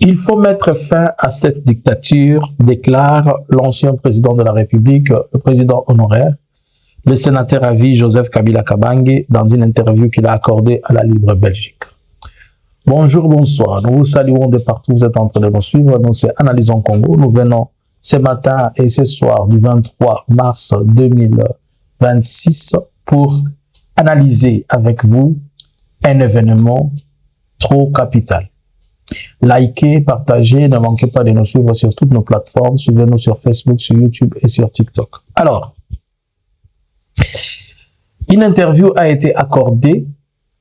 Il faut mettre fin à cette dictature, déclare l'ancien président de la République, le président honoraire, le sénateur à vie Joseph Kabila Kabange, dans une interview qu'il a accordée à la Libre Belgique. Bonjour, bonsoir. Nous vous saluons de partout où vous êtes en train de nous suivre. Nous, c'est Analysons Congo. Nous venons ce matin et ce soir du 23 mars 2026 pour analyser avec vous un événement trop capital. Likez, partagez, ne manquez pas de nous suivre sur toutes nos plateformes. Suivez-nous sur Facebook, sur YouTube et sur TikTok. Alors, une interview a été accordée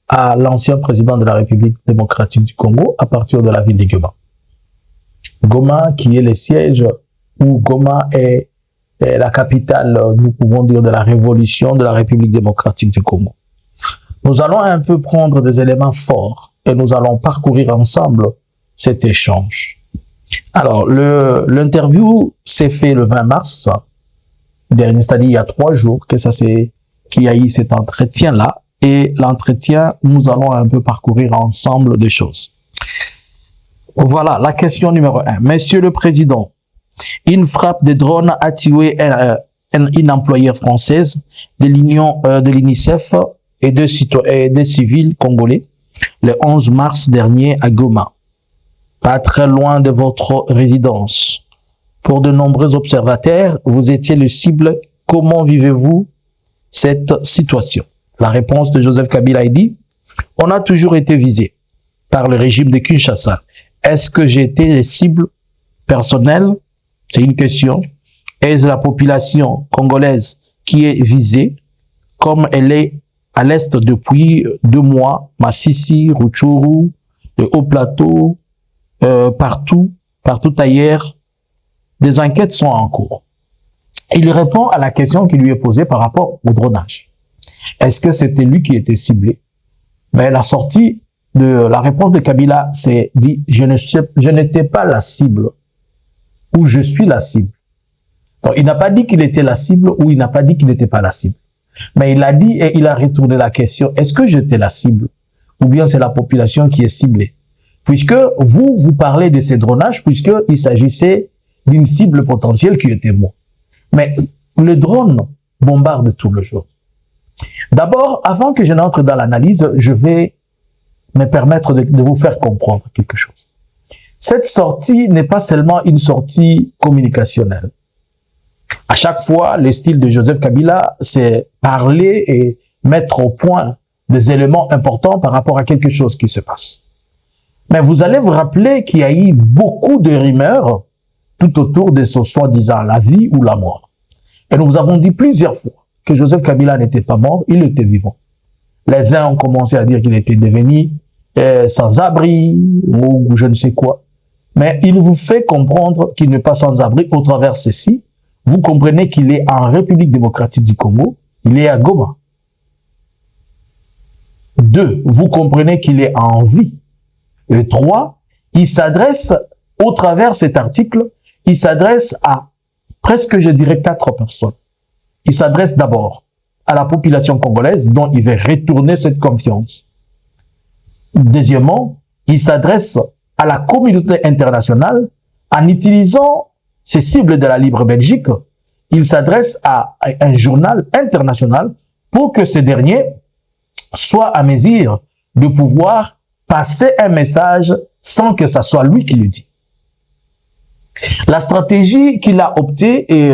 à l'ancien président de la République démocratique du Congo à partir de la ville de Goma. Goma qui est le siège, où Goma est la capitale, nous pouvons dire, de la révolution de la République démocratique du Congo. Nous allons un peu prendre des éléments forts et nous allons parcourir ensemble cet échange. Alors, l'interview s'est fait le 20 mars dernier, c'est-à-dire il y a 3 jours qu'il y a eu cet entretien-là. Et l'entretien, nous allons un peu parcourir ensemble des choses. Voilà, la question numéro 1. Monsieur le Président, une frappe de drone a tué une employée française de l'UNICEF et des civils congolais le 11 mars dernier à Goma, pas très loin de votre résidence. Pour de nombreux observateurs, vous étiez le cible. Comment vivez-vous cette situation? La réponse de Joseph Kabila est dit, on a toujours été visé par le régime de Kinshasa. Est-ce que j'ai été la cible personnelle? C'est une question. Est-ce la population congolaise qui est visée, comme elle est à l'est depuis 2 mois, Massissi, Rutshuru, le Haut-Plateau, partout ailleurs, des enquêtes sont en cours. Il répond à la question qui lui est posée par rapport au dronage. Est-ce que c'était lui qui était ciblé? Mais la sortie de la réponse de Kabila, c'est dit, je n'étais pas la cible, ou je suis la cible. Donc, il n'a pas dit qu'il était la cible, ou il n'a pas dit qu'il n'était pas la cible. Mais il a dit et il a retourné la question, est-ce que j'étais la cible? Ou bien c'est la population qui est ciblée? Puisque vous parlez de ces dronages, puisqu'il s'agissait d'une cible potentielle qui était moi. Mais le drone bombarde tout le jour. D'abord, avant que je n'entre dans l'analyse, je vais me permettre de vous faire comprendre quelque chose. Cette sortie n'est pas seulement une sortie communicationnelle. À chaque fois, le style de Joseph Kabila, c'est parler et mettre au point des éléments importants par rapport à quelque chose qui se passe. Mais vous allez vous rappeler qu'il y a eu beaucoup de rumeurs tout autour de ce soi-disant la vie ou la mort. Et nous vous avons dit plusieurs fois que Joseph Kabila n'était pas mort, il était vivant. Les uns ont commencé à dire qu'il était devenu sans abri ou je ne sais quoi. Mais il vous fait comprendre qu'il n'est pas sans abri au travers ceci. Vous comprenez qu'il est en République démocratique du Congo, il est à Goma. 2, vous comprenez qu'il est en vie. Et 3, il s'adresse, au travers cet article, il s'adresse à presque, je dirais, 4 personnes. Il s'adresse d'abord à la population congolaise dont il veut retourner cette confiance. Deuxièmement, il s'adresse à la communauté internationale en utilisant ces cibles de la Libre Belgique. Il s'adresse à un journal international pour que ce dernier soit à mesure de pouvoir passer un message sans que ce soit lui qui le dit. La stratégie qu'il a optée et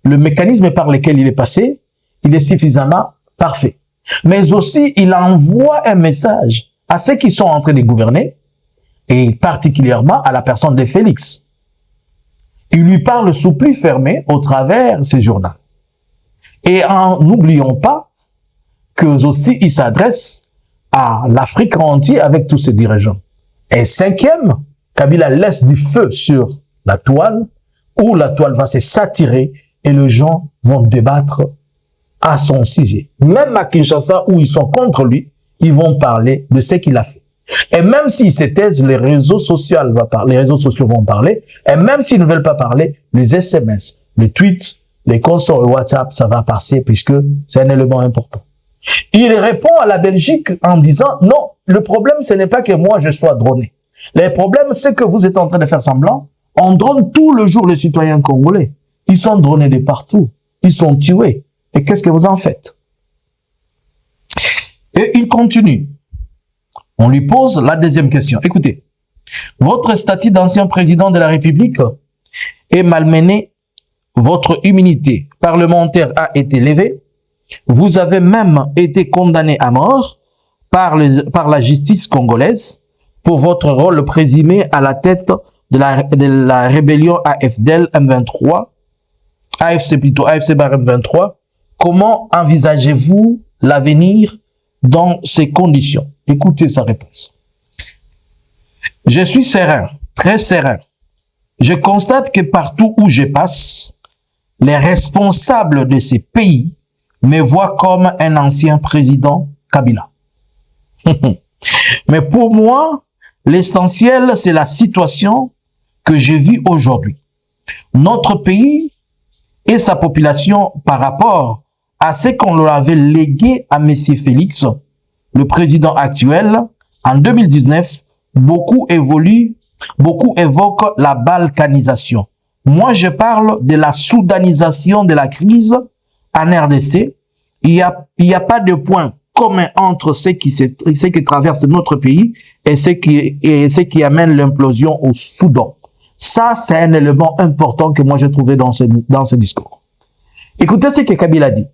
le mécanisme par lequel il est passé, il est suffisamment parfait. Mais aussi, il envoie un message à ceux qui sont en train de gouverner, et particulièrement à la personne de Félix. Il lui parle sous pli fermé au travers ce journal. Et n'oublions pas que aussi il s'adresse à l'Afrique entière avec tous ses dirigeants. Et 5e, Kabila laisse du feu sur la toile, où la toile va se satirer et les gens vont débattre à son sujet. Même à Kinshasa, où ils sont contre lui, ils vont parler de ce qu'il a fait. Et même s'ils se taisent, les réseaux sociaux vont parler. Et même s'ils ne veulent pas parler, les SMS, les tweets, les consorts et WhatsApp, ça va passer puisque c'est un élément important. Il répond à la Belgique en disant, non, le problème, ce n'est pas que moi je sois droné. Le problème, c'est que vous êtes en train de faire semblant. On drone tout le jour les citoyens congolais. Ils sont dronés de partout. Ils sont tués. Et qu'est-ce que vous en faites? Et il continue. On lui pose la deuxième question. Écoutez, votre statut d'ancien président de la République est malmené. Votre immunité parlementaire a été levée. Vous avez même été condamné à mort par la justice congolaise pour votre rôle présumé à la tête de la rébellion AFDL M23, AFC plutôt, AFC bar M23. Comment envisagez-vous l'avenir dans ces conditions? Écoutez sa réponse. Je suis serein, très serein. Je constate que partout où je passe, les responsables de ces pays me voient comme un ancien président Kabila. Mais pour moi, l'essentiel, c'est la situation que je vis aujourd'hui. Notre pays et sa population par rapport à ce qu'on leur avait légué à M. Félix, le président actuel, en 2019, beaucoup évoquent la balkanisation. Moi, je parle de la soudanisation de la crise en RDC. Il y a pas de point commun entre ce qui traverse notre pays et ce qui amène l'implosion au Soudan. Ça, c'est un élément important que moi j'ai trouvé dans ce discours. Écoutez ce que Kabila dit.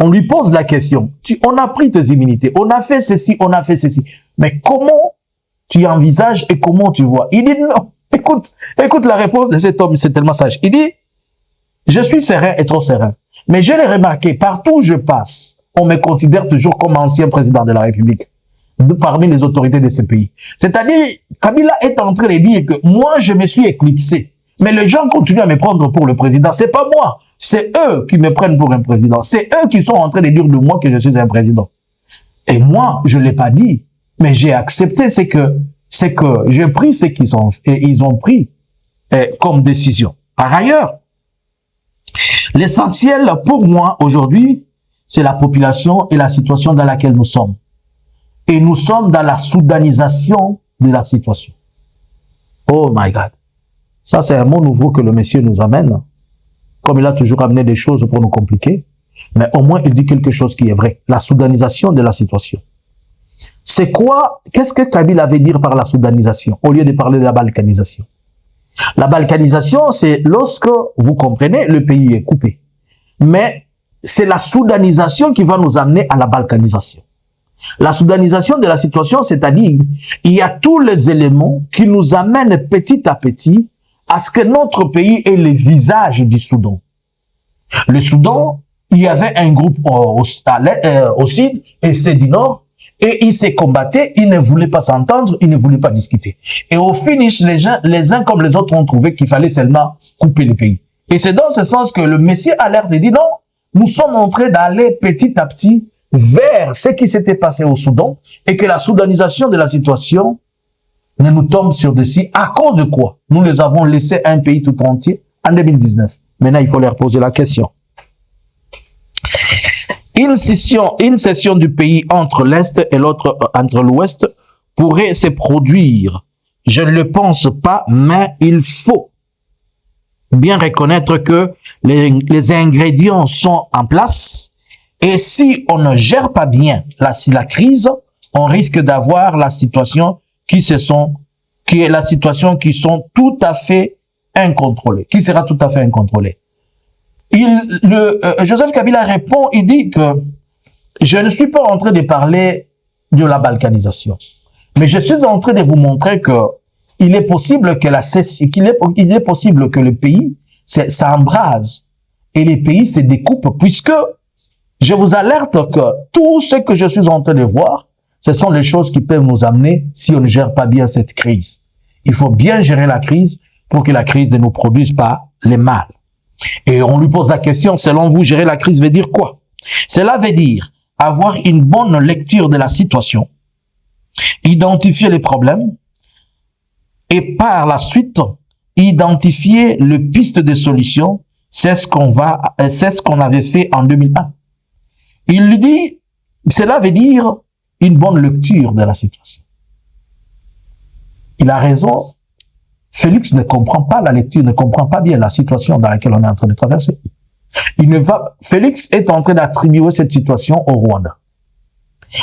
On lui pose la question. On a pris tes immunités, on a fait ceci, on a fait ceci. Mais comment tu envisages et comment tu vois? Il dit non. Écoute la réponse de cet homme, c'est tellement sage. Il dit, je suis serein et trop serein. Mais je l'ai remarqué, partout où je passe, on me considère toujours comme ancien président de la République, parmi les autorités de ce pays. C'est-à-dire, Kabila est en train de dire que moi, je me suis éclipsé. Mais les gens continuent à me prendre pour le président. C'est pas moi. C'est eux qui me prennent pour un président. C'est eux qui sont en train de dire de moi que je suis un président. Et moi, je l'ai pas dit. Mais j'ai accepté c'est que j'ai pris ce ils ont pris comme décision. Par ailleurs, l'essentiel pour moi aujourd'hui, c'est la population et la situation dans laquelle nous sommes. Et nous sommes dans la soudanisation de la situation. Oh my God. Ça, c'est un mot nouveau que le monsieur nous amène. Comme il a toujours amené des choses pour nous compliquer. Mais au moins, il dit quelque chose qui est vrai. La soudanisation de la situation. C'est quoi? Qu'est-ce que Kabila veut dire par la soudanisation, au lieu de parler de la balkanisation? La balkanisation, c'est lorsque, vous comprenez, le pays est coupé. Mais c'est la soudanisation qui va nous amener à la balkanisation. La soudanisation de la situation, c'est-à-dire, il y a tous les éléments qui nous amènent petit à petit à ce que notre pays ait le visage du Soudan. Le Soudan, il y avait un groupe au sud et c'est du nord. Et ils se combattaient, ils ne voulaient pas s'entendre, ils ne voulaient pas discuter. Et au finish, les uns comme les autres ont trouvé qu'il fallait seulement couper le pays. Et c'est dans ce sens que le Messie alerte et dit non, nous sommes en train d'aller petit à petit vers ce qui s'était passé au Soudan et que la soudanisation de la situation ne nous tombe sur dessus. À cause de quoi? Nous les avons laissé un pays tout entier en 2019. Maintenant, il faut leur poser la question. Une session du pays entre l'Est et l'autre entre l'Ouest pourrait se produire. Je ne le pense pas, mais il faut bien reconnaître que les ingrédients sont en place et si on ne gère pas bien la crise, on risque d'avoir la situation qui sont tout à fait incontrôlées, qui sera tout à fait incontrôlée. Joseph Kabila répond, il dit que je ne suis pas en train de parler de la balkanisation, mais je suis en train de vous montrer que il est possible que il est possible que le pays s'embrase et les pays se découpent, puisque je vous alerte que tout ce que je suis en train de voir, ce sont les choses qui peuvent nous amener si on ne gère pas bien cette crise. Il faut bien gérer la crise pour que la crise ne nous produise pas les mal. Et on lui pose la question, selon vous, gérer la crise veut dire quoi? Cela veut dire avoir une bonne lecture de la situation, identifier les problèmes et par la suite, identifier les pistes de solutions. C'est ce qu'on avait fait en 2001. Il lui dit, cela veut dire une bonne lecture de la situation. il a raison. Félix ne comprend pas la lecture, ne comprend pas bien la situation dans laquelle on est en train de traverser. Félix est en train d'attribuer cette situation au Rwanda.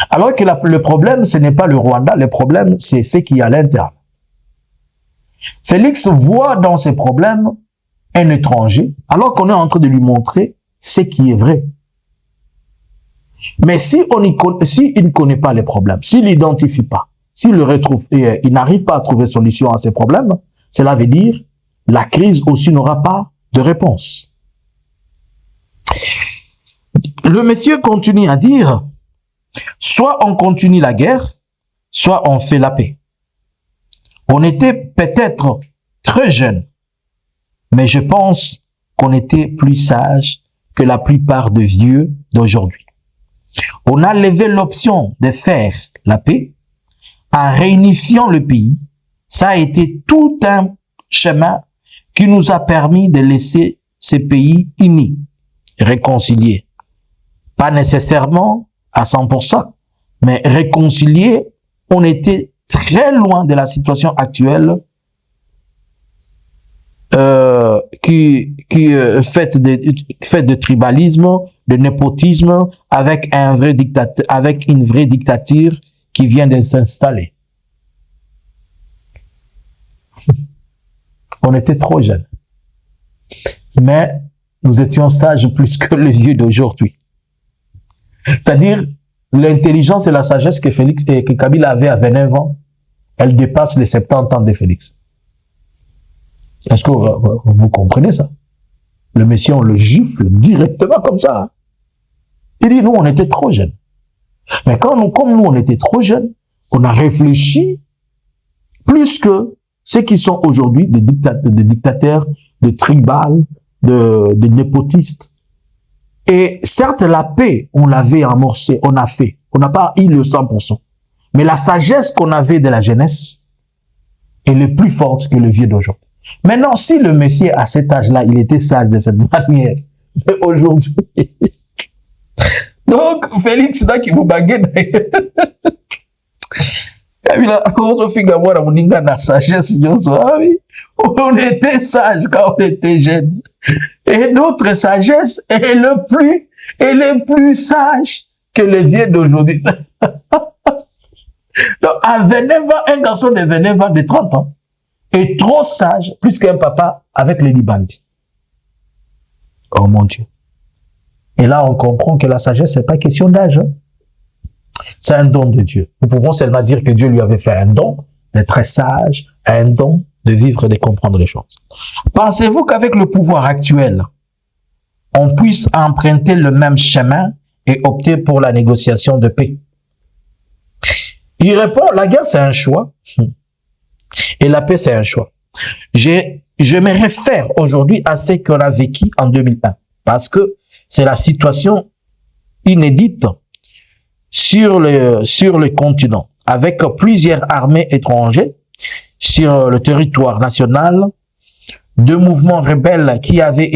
Alors que le problème, ce n'est pas le Rwanda, le problème, c'est ce qui est à l'interne. Félix voit dans ses problèmes un étranger, alors qu'on est en train de lui montrer ce qui est vrai. Mais s'il ne connaît pas les problèmes, s'il n'identifie pas, s'il le retrouve et il n'arrive pas à trouver solution à ses problèmes, cela veut dire la crise aussi n'aura pas de réponse. Le monsieur continue à dire, soit on continue la guerre, soit on fait la paix. On était peut-être très jeunes, mais je pense qu'on était plus sages que la plupart des vieux d'aujourd'hui. On a levé l'option de faire la paix en réunifiant le pays. Ça a été tout un chemin qui nous a permis de laisser ces pays unis, réconciliés. Pas nécessairement à 100%, mais réconciliés, on était très loin de la situation actuelle qui fait de tribalisme, de népotisme, avec une vraie dictature qui vient de s'installer. On était trop jeunes. Mais nous étions sages plus que les vieux d'aujourd'hui. C'est-à-dire, l'intelligence et la sagesse que Kabila avait à 29 ans, elle dépasse les 70 ans de Félix. Est-ce que vous comprenez ça? Le Messie, on le gifle directement comme ça. Il dit, nous, on était trop jeunes. Mais comme nous, on était trop jeunes, on a réfléchi plus que ceux qui sont aujourd'hui des dictateurs, des tribales, des népotistes. Et certes, la paix, on l'avait amorcée, on a fait. On n'a pas eu le 100%. Mais la sagesse qu'on avait de la jeunesse, elle est plus forte que le vieux d'aujourd'hui. Maintenant, si le Messie, à cet âge-là, il était sage de cette manière, mais aujourd'hui... Donc, Félix, là, qui vous baguette, on était sage quand on était jeune. Et notre sagesse est plus sage que les vieux d'aujourd'hui. Donc, à 29 ans, un garçon de 29 ans, de 30 ans, est trop sage, plus qu'un papa avec les bandits. Oh mon Dieu. Et là, on comprend que la sagesse, c'est pas question d'âge. Hein. C'est un don de Dieu. Nous pouvons seulement dire que Dieu lui avait fait un don d'être très sage, un don de vivre et de comprendre les choses. Pensez-vous qu'avec le pouvoir actuel, on puisse emprunter le même chemin et opter pour la négociation de paix? Il répond, la guerre, c'est un choix. Et la paix, c'est un choix. Je me réfère aujourd'hui à ce qu'on a vécu en 2001. Parce que c'est la situation inédite sur le continent, avec plusieurs armées étrangères sur le territoire national, deux mouvements rebelles qui avaient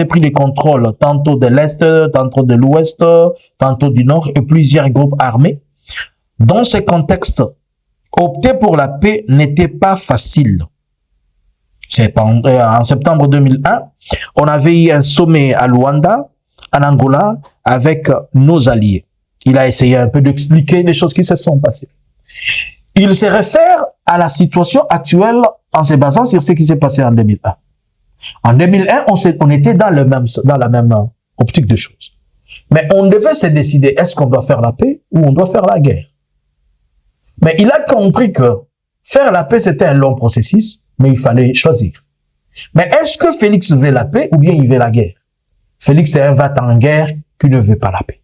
pris le contrôle tantôt de l'Est, tantôt de l'Ouest, tantôt du Nord, et plusieurs groupes armés. Dans ce contexte, opter pour la paix n'était pas facile. En septembre 2001, on avait eu un sommet à Luanda, en Angola, avec nos alliés. Il a essayé un peu d'expliquer les choses qui se sont passées. Il se réfère à la situation actuelle en se basant sur ce qui s'est passé en 2001. En 2001, on était dans la même optique de choses. Mais on devait se décider, est-ce qu'on doit faire la paix ou on doit faire la guerre? Mais il a compris que faire la paix, c'était un long processus, mais il fallait choisir. Mais est-ce que Félix veut la paix ou bien il veut la guerre? Félix est un va en guerre qui ne veut pas la paix.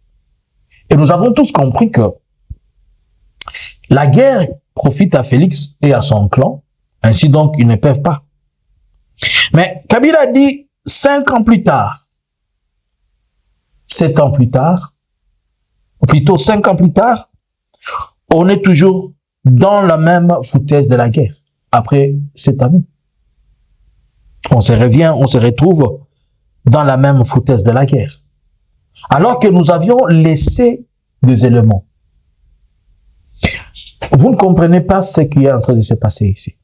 Et nous avons tous compris que la guerre profite à Félix et à son clan, ainsi donc ils ne peuvent pas. Mais Kabila dit 5 ans plus tard, 7 ans plus tard, ou plutôt 5 ans plus tard, on est toujours dans la même foutaise de la guerre. Après 7 années, on se retrouve dans la même foutaise de la guerre. Alors que nous avions laissé des éléments. Vous ne comprenez pas ce qui est en train de se passer ici.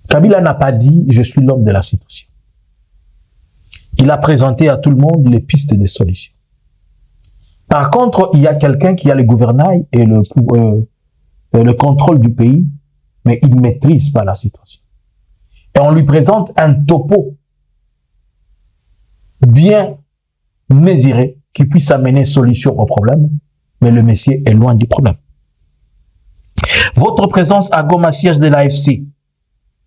Kabila n'a pas dit « je suis l'homme de la situation ». Il a présenté à tout le monde les pistes de solutions. Par contre, il y a quelqu'un qui a le gouvernail et le contrôle du pays, mais il ne maîtrise pas la situation. Et on lui présente un topo bien mesuré qui puisse amener solution au problème, mais le Messie est loin du problème. Votre présence à Goma, siège de l'AFC,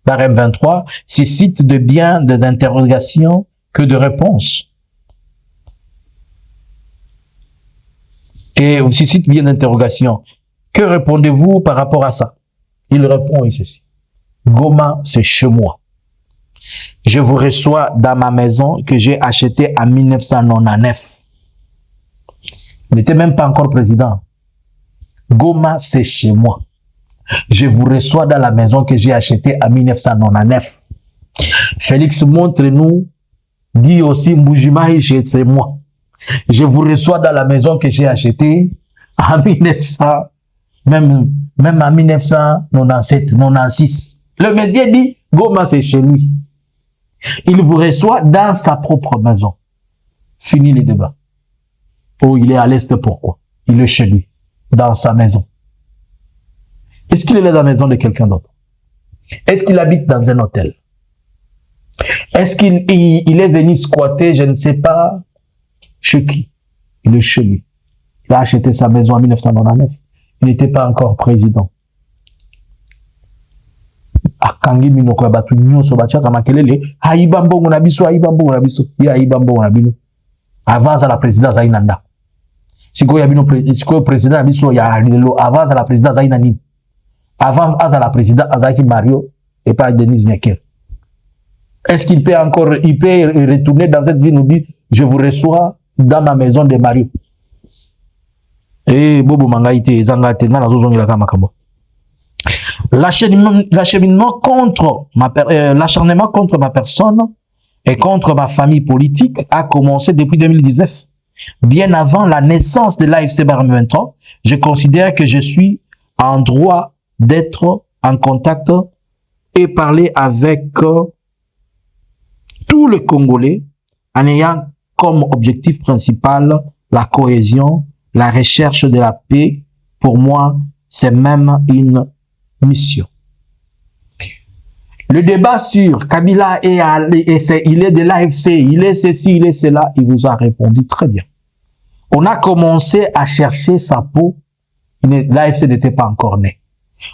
par M23, suscite de bien d'interrogations que de réponses. Et vous suscite bien d'interrogations. Que répondez-vous par rapport à ça? Il répond ceci. Goma, c'est chez moi. Je vous reçois dans ma maison que j'ai achetée en 1999. Il n'était même pas encore président. Goma, c'est chez moi. Je vous reçois dans la maison que j'ai achetée en 1999. Félix, montre-nous, dit aussi Mbujimaï, c'est moi. Je vous reçois dans la maison que j'ai achetée en 1900, même en 1997, 96. Le Messie dit, Goma, c'est chez lui. Il vous reçoit dans sa propre maison. Fini les débats. Oh, il est à l'Est, pourquoi? Il est chez lui, dans sa maison. Est-ce qu'il est là dans la maison de quelqu'un d'autre? Est-ce qu'il habite dans un hôtel? Est-ce qu'il est venu squatter, je ne sais pas, chez qui? Il est chez lui. Il a acheté sa maison en 1999. Il n'était pas encore président. Akangi minoko batu nyoso bachaka makelele haïba mbongo na biso ya haïba mbongo na bino avance à la présidence aïnanda siko ya bino siko président na biso ya lelo avance à la présidence aïna nini avant à la présidence azaki Mario et pas Denise Nyakel. Est-ce qu'il peut encore retourner dans cette ville nous dire je vous reçois dans ma maison de Mario? Bobo mangaite zanga tellement na zozongi la kamakambo. L'acharnement contre ma personne et contre ma famille politique a commencé depuis 2019. Bien avant la naissance de l'AFC M23, je considère que je suis en droit d'être en contact et parler avec tous les Congolais en ayant comme objectif principal la cohésion, la recherche de la paix. Pour moi, c'est même une mission. Le débat sur Kabila il est de l'AFC, il est ceci, il est cela, il vous a répondu très bien. On a commencé à chercher sa peau, l'AFC n'était pas encore né.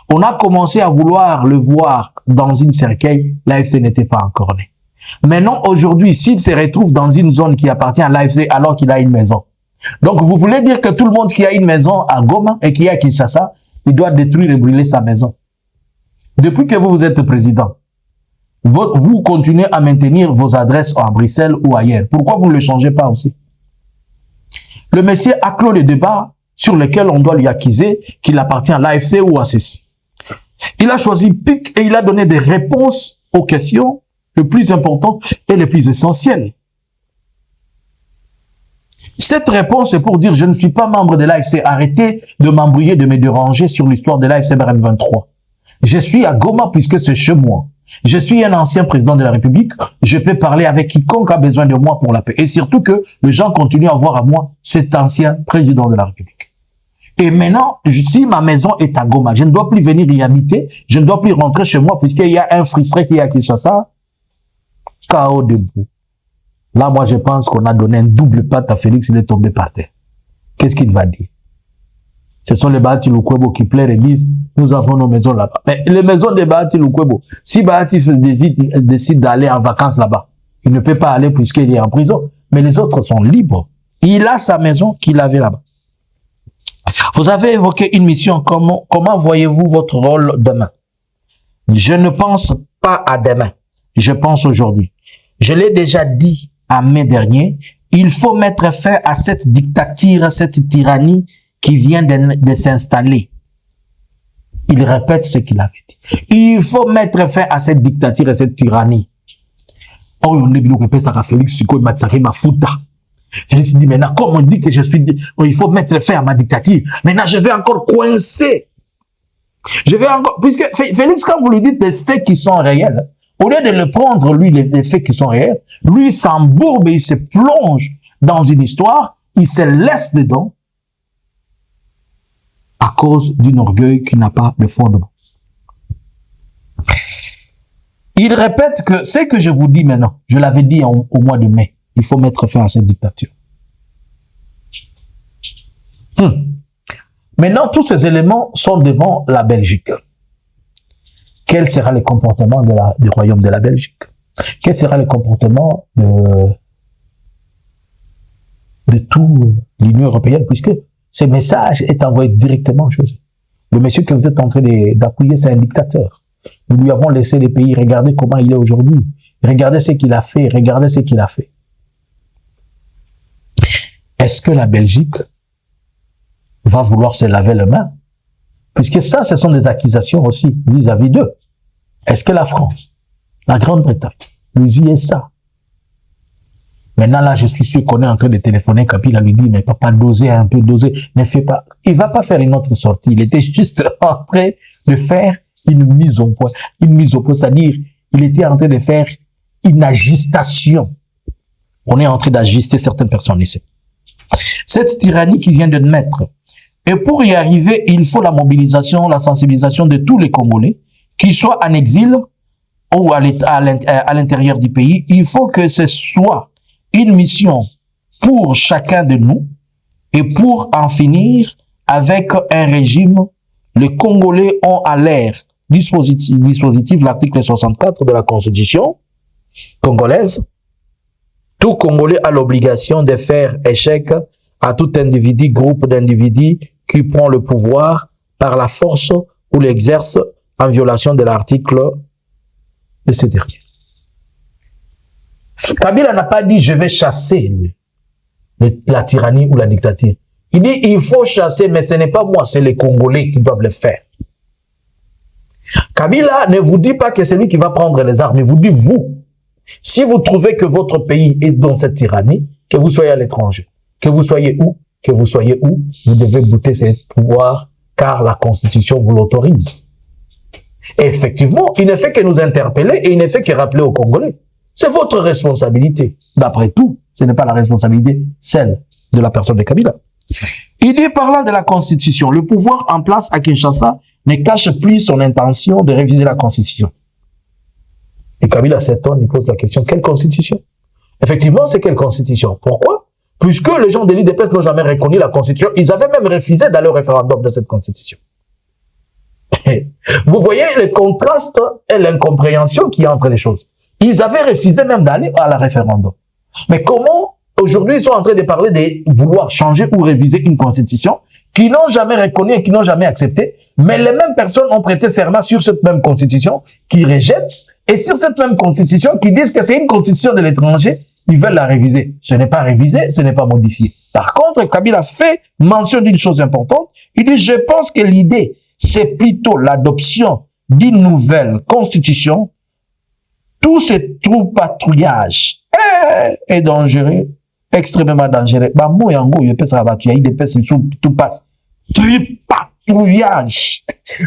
On a commencé à vouloir le voir dans une cercueil, l'AFC n'était pas encore né. Maintenant, aujourd'hui, s'il se retrouve dans une zone qui appartient à l'AFC alors qu'il a une maison. Donc, vous voulez dire que tout le monde qui a une maison à Goma et qui est à Kinshasa, il doit détruire et brûler sa maison. Depuis que vous êtes président, vous continuez à maintenir vos adresses à Bruxelles ou ailleurs. Pourquoi vous ne le changez pas aussi? Le Messie a clos le débat sur lequel on doit lui accuser qu'il appartient à l'AFC ou à ceci. Il a choisi PIC et il a donné des réponses aux questions les plus importantes et les plus essentielles. Cette réponse est pour dire je ne suis pas membre de l'AFC. Arrêtez de m'embrouiller, de me déranger sur l'histoire de l'AFC M23. Je suis à Goma puisque c'est chez moi. Je suis un ancien président de la République. Je peux parler avec quiconque a besoin de moi pour la paix. Et surtout que les gens continuent à voir à moi cet ancien président de la République. Et maintenant, si ma maison est à Goma, je ne dois plus venir y habiter. Je ne dois plus rentrer chez moi puisqu'il y a un frustré qui est à Kinshasa. Chaos debout. Là, moi, je pense qu'on a donné un double patte à Félix, il est tombé par terre. Qu'est-ce qu'il va dire? Ce sont les Bahati Lukwebo qui pleurent et disent, nous avons nos maisons là-bas. Mais les maisons des Bahati Lukwebo, si Bahati décide d'aller en vacances là-bas, il ne peut pas aller puisqu'il est en prison. Mais les autres sont libres. Il a sa maison qu'il avait là-bas. Vous avez évoqué une mission. Comment voyez-vous votre rôle demain? Je ne pense pas à demain. Je pense aujourd'hui. Je l'ai déjà dit en mai dernier, il faut mettre fin à cette dictature, à cette tyrannie qui vient de s'installer. Il répète ce qu'il avait dit. Il faut mettre fin à cette dictature et cette tyrannie. Oh, on est bien que Félix Sikoy Matsaki Mafuta. Félix dit maintenant, comme on dit que je suis, il faut mettre fin à ma dictature, maintenant je vais encore coincer. Je vais encore, puisque Félix, quand vous lui dites des faits qui sont réels, au lieu de le prendre, lui, les faits qui sont réels, lui, il s'embourbe et il se plonge dans une histoire, il se laisse dedans à cause d'un orgueil qui n'a pas de fondement. Il répète que ce que je vous dis maintenant, je l'avais dit au mois de mai, il faut mettre fin à cette dictature. Maintenant, tous ces éléments sont devant la Belgique. Quel sera le comportement du royaume de la Belgique? Quel sera le comportement de toute l'Union européenne, puisque ce message est envoyé directement chez eux. Le monsieur que vous êtes en train d'appuyer, c'est un dictateur. Nous lui avons laissé les pays, regardez comment il est aujourd'hui. Regardez ce qu'il a fait, regardez ce qu'il a fait. Est-ce que la Belgique va vouloir se laver les mains? Puisque ça, ce sont des accusations aussi vis-à-vis d'eux. Est-ce que la France, la Grande-Bretagne, lui dit ça? Maintenant, là, je suis sûr qu'on est en train de téléphoner. Kabila lui dit, mais papa, doser un peu, doser, ne fais pas. Il va pas faire une autre sortie. Il était juste en train de faire une mise au point. Une mise au point, c'est-à-dire, il était en train de faire une agistation. On est en train d'agister certaines personnes ici. Cette tyrannie qui vient de naître. Et pour y arriver, il faut la mobilisation, la sensibilisation de tous les Congolais, qu'ils soient en exil ou à l'intérieur du pays. Il faut que ce soit une mission pour chacun de nous et pour en finir avec un régime. Les Congolais ont à l'air dispositif l'article 64 de la Constitution congolaise. Tout Congolais a l'obligation de faire échec à tout individu, groupe d'individus qui prend le pouvoir par la force ou l'exerce en violation de l'article de ce dernier. Kabila n'a pas dit je vais chasser la tyrannie ou la dictature. Il dit il faut chasser, mais ce n'est pas moi, c'est les Congolais qui doivent le faire. Kabila ne vous dit pas que c'est lui qui va prendre les armes, il vous dit vous. Si vous trouvez que votre pays est dans cette tyrannie, que vous soyez à l'étranger, que vous soyez où, vous devez goûter ce pouvoir, car la Constitution vous l'autorise. Et effectivement, il ne fait que nous interpeller et il ne fait que rappeler aux Congolais. C'est votre responsabilité. D'après tout, ce n'est pas la responsabilité, celle de la personne de Kabila. Il dit, parlant de la Constitution, le pouvoir en place à Kinshasa ne cache plus son intention de réviser la Constitution. Et Kabila s'étonne, il pose la question, quelle Constitution? Effectivement, c'est quelle Constitution? Pourquoi? Puisque les gens de l'IDPS n'ont jamais reconnu la Constitution, ils avaient même refusé d'aller au référendum de cette Constitution. Vous voyez le contraste et l'incompréhension qu'il y a entre les choses. Ils avaient refusé même d'aller à la référendum. Mais comment, aujourd'hui, ils sont en train de parler de vouloir changer ou réviser une Constitution qui n'ont jamais reconnu et qui n'ont jamais accepté, mais les mêmes personnes ont prêté serment sur cette même Constitution qui rejettent, et sur cette même Constitution qui disent que c'est une Constitution de l'étranger, ils veulent la réviser. Ce n'est pas révisé, ce n'est pas modifié. Par contre, Kabila fait mention d'une chose importante. Il dit, je pense que l'idée, c'est plutôt l'adoption d'une nouvelle Constitution. Tout ce troupatouillage est dangereux, extrêmement dangereux. Bah, moi, en gros, il peut se rabattre, il passe. Tripatouillage.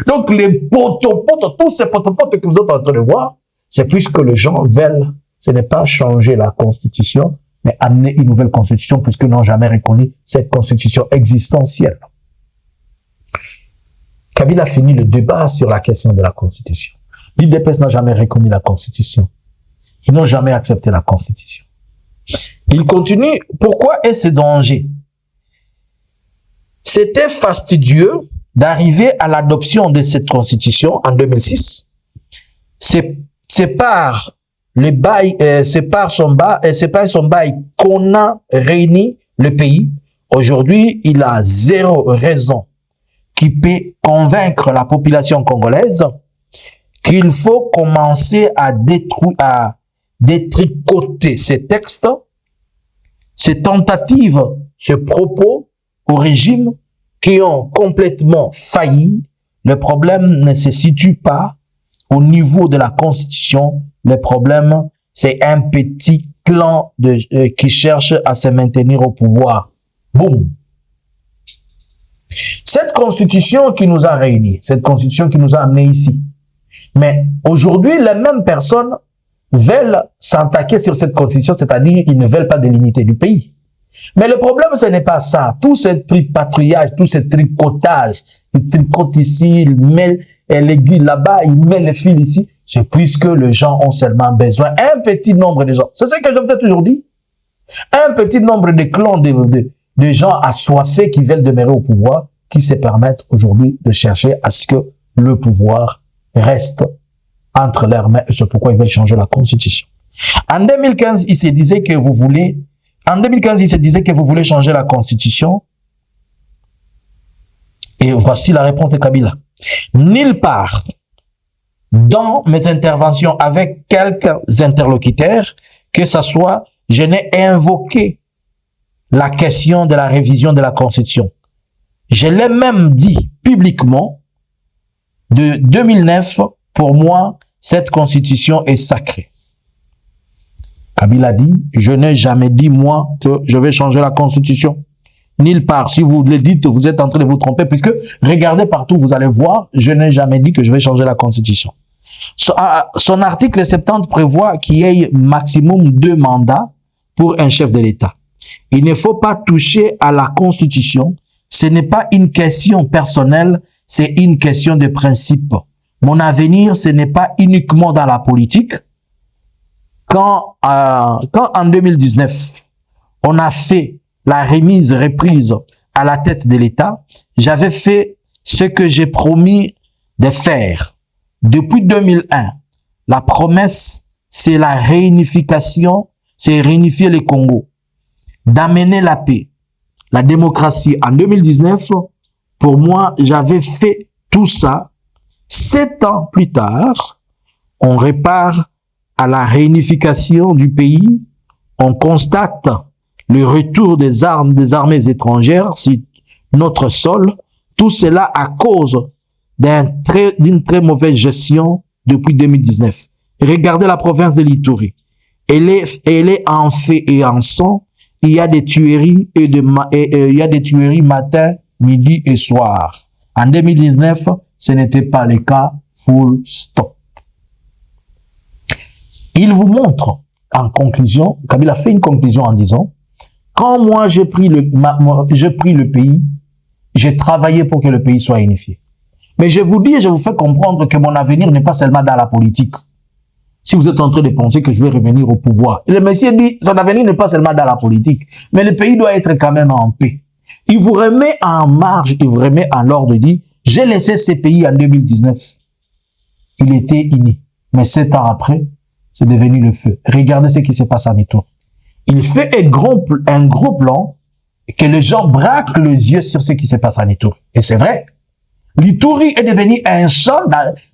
Donc, les potopotes, tous ces potopotes que vous êtes en train de voir, c'est plus que les gens veulent. Ce n'est pas changer la Constitution, mais amener une nouvelle Constitution, puisqu'ils n'ont jamais reconnu cette Constitution existentielle. Kabila finit le débat sur la question de la Constitution. L'IDPS n'a jamais reconnu la Constitution. Ils n'ont jamais accepté la Constitution. Il continue. Pourquoi est ce danger? C'était fastidieux d'arriver à l'adoption de cette Constitution en 2006. C'est par son bail qu'on a réuni le pays. Aujourd'hui, il a zéro raison qui peut convaincre la population congolaise qu'il faut commencer à détricoter ces textes, ces tentatives, ces propos au régime qui ont complètement failli. Le problème ne se situe pas au niveau de la Constitution. Le problème, c'est un petit clan qui cherche à se maintenir au pouvoir. Boum. Cette constitution qui nous a réunis, cette constitution qui nous a amenés ici. Mais aujourd'hui, les mêmes personnes veulent s'attaquer sur cette constitution, c'est-à-dire ils ne veulent pas délimiter du pays. Mais le problème, ce n'est pas ça. Tout ce tripatouillage, tout ce tricotage, ils tricotent ici, ils mettent l'aiguille là-bas, ils mettent les fils ici, c'est puisque les gens ont seulement besoin, un petit nombre de gens. C'est ce que je vous ai toujours dit. Un petit nombre de clans de gens assoiffés qui veulent demeurer au pouvoir, qui se permettent aujourd'hui de chercher à ce que le pouvoir reste entre leurs mains, et c'est pourquoi ils veulent changer la constitution. En 2015, il se disait que vous voulez changer la constitution. Et voici la réponse de Kabila. Nulle part dans mes interventions avec quelques interlocuteurs, que ce soit, je n'ai invoqué la question de la révision de la constitution. Je l'ai même dit publiquement, de 2009, pour moi, cette constitution est sacrée. Kabila dit, je n'ai jamais dit, moi, que je vais changer la constitution. Nulle part. Si vous le dites, vous êtes en train de vous tromper, puisque regardez partout, vous allez voir, je n'ai jamais dit que je vais changer la constitution. Son article 70 prévoit qu'il y ait maximum 2 mandats pour un chef de l'État. Il ne faut pas toucher à la constitution. Ce n'est pas une question personnelle, c'est une question de principe. Mon avenir, ce n'est pas uniquement dans la politique. Quand en 2019, on a fait la reprise à la tête de l'État, j'avais fait ce que j'ai promis de faire. Depuis 2001, la promesse, c'est la réunification, c'est réunifier le Congo, d'amener la paix, la démocratie. En 2019, pour moi, j'avais fait tout ça. 7 ans plus tard, on repart à la réunification du pays, on constate le retour des armées étrangères sur notre sol, tout cela à cause d'une très mauvaise gestion depuis 2019. Regardez la province de l'Ituri. Elle est en feu et en sang. Il y a des tueries il y a des tueries matin, midi et soir. En 2019, ce n'était pas le cas. Full stop. Il vous montre, en conclusion, Kabila fait une conclusion en disant, quand moi j'ai pris le pays, j'ai travaillé pour que le pays soit unifié. Mais je vous dis et je vous fais comprendre que mon avenir n'est pas seulement dans la politique. Si vous êtes en train de penser que je vais revenir au pouvoir. Le Messie dit, son avenir n'est pas seulement dans la politique, mais le pays doit être quand même en paix. Il vous remet en marge, il vous remet en l'ordre, dit, j'ai laissé ce pays en 2019. Il était uni. Mais 7 ans après, c'est devenu le feu. Regardez ce qui se passe en Ituri. Il fait un gros plan que les gens braquent les yeux sur ce qui se passe en Ituri. Et c'est vrai. L'Ituri est devenu un champ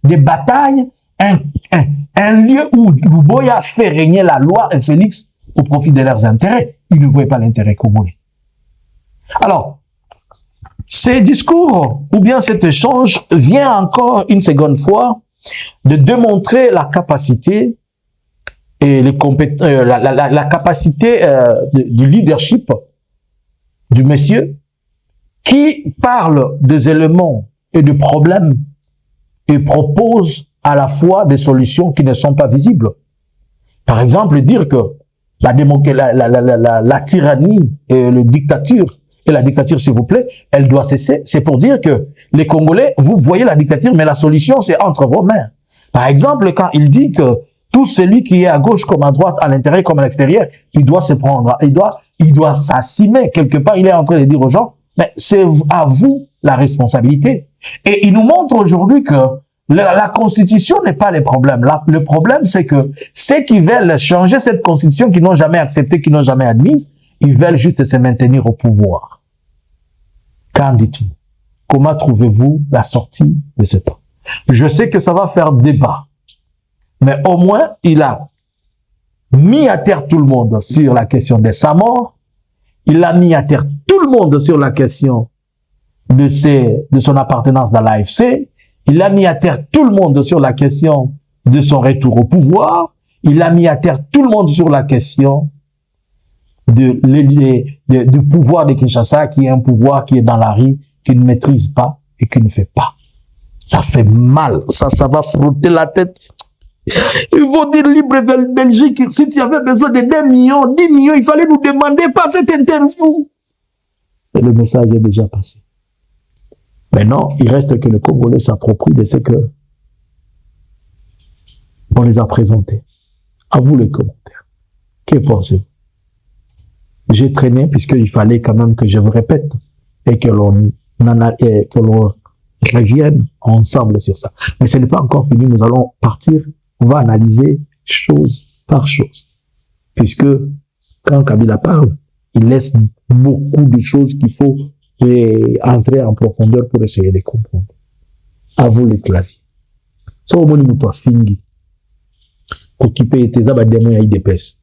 de bataille, un lieu où Luboya fait régner la loi et Félix au profit de leurs intérêts. Ils ne voyaient pas l'intérêt congolais. Alors, ces discours, ou bien cet échange, vient encore une seconde fois de démontrer la capacité et la capacité du leadership du monsieur qui parle des éléments et de problèmes et propose à la fois des solutions qui ne sont pas visibles. Par exemple, dire que la tyrannie et la dictature, s'il vous plaît, elle doit cesser. C'est pour dire que les Congolais, vous voyez la dictature, mais la solution, c'est entre vos mains. Par exemple, quand il dit que tout celui qui est à gauche comme à droite, à l'intérieur comme à l'extérieur, il doit se prendre, il doit s'assumer. Quelque part, il est en train de dire aux gens, mais c'est à vous la responsabilité. Et il nous montre aujourd'hui que la constitution n'est pas le problème. Le problème, c'est que ceux qui veulent changer cette constitution, qui n'ont jamais accepté, qui n'ont jamais admise, ils veulent juste se maintenir au pouvoir. Qu'en dites-vous? Comment trouvez-vous la sortie de ce temps? Je sais que ça va faire débat, mais au moins, il a mis à terre tout le monde sur la question de sa mort. Il a mis à terre tout le monde sur la question de son appartenance dans l'AFC. Il a mis à terre tout le monde sur la question de son retour au pouvoir. Il a mis à terre tout le monde sur la question du pouvoir de Kinshasa, qui est un pouvoir qui est dans la rue, qui ne maîtrise pas et qui ne fait pas. Ça fait mal. Ça va frotter la tête. Ils vont dire libre Belgique. Si tu avais besoin de 2 millions, 10 millions, il fallait nous demander pas cette interview. Et le message est déjà passé. Maintenant, il reste que le Congolais s'approprie de ce que on les a présentés. À vous les commentaires. Que pensez-vous? J'ai traîné puisqu'il fallait quand même que je vous répète et que l'on revienne ensemble sur ça. Mais ce n'est pas encore fini, nous allons partir, on va analyser chose par chose. Puisque quand Kabila parle, il laisse beaucoup de choses qu'il faut entrer en profondeur pour essayer de comprendre. À vous les claviers. So, au moins, nous fingi. Occupé était ça, démon y dépêche.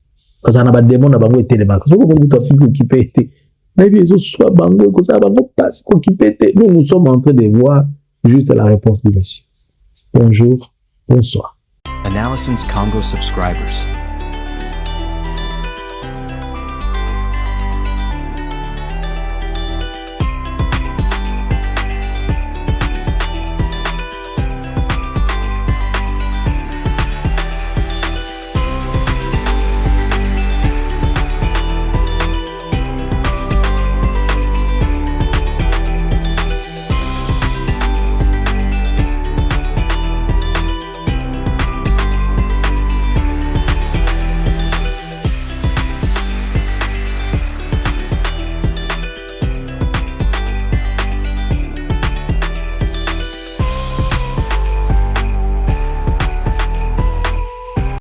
Parce qu'on a pas démon na bango était les marques. So, au moins, nous fingi occupé était. Mais bien, soit bango, comme ça, bango passe, occupé était. Nous sommes en train de voir juste la réponse du Messie. Bonjour, bonsoir. Analysins Congo subscribers.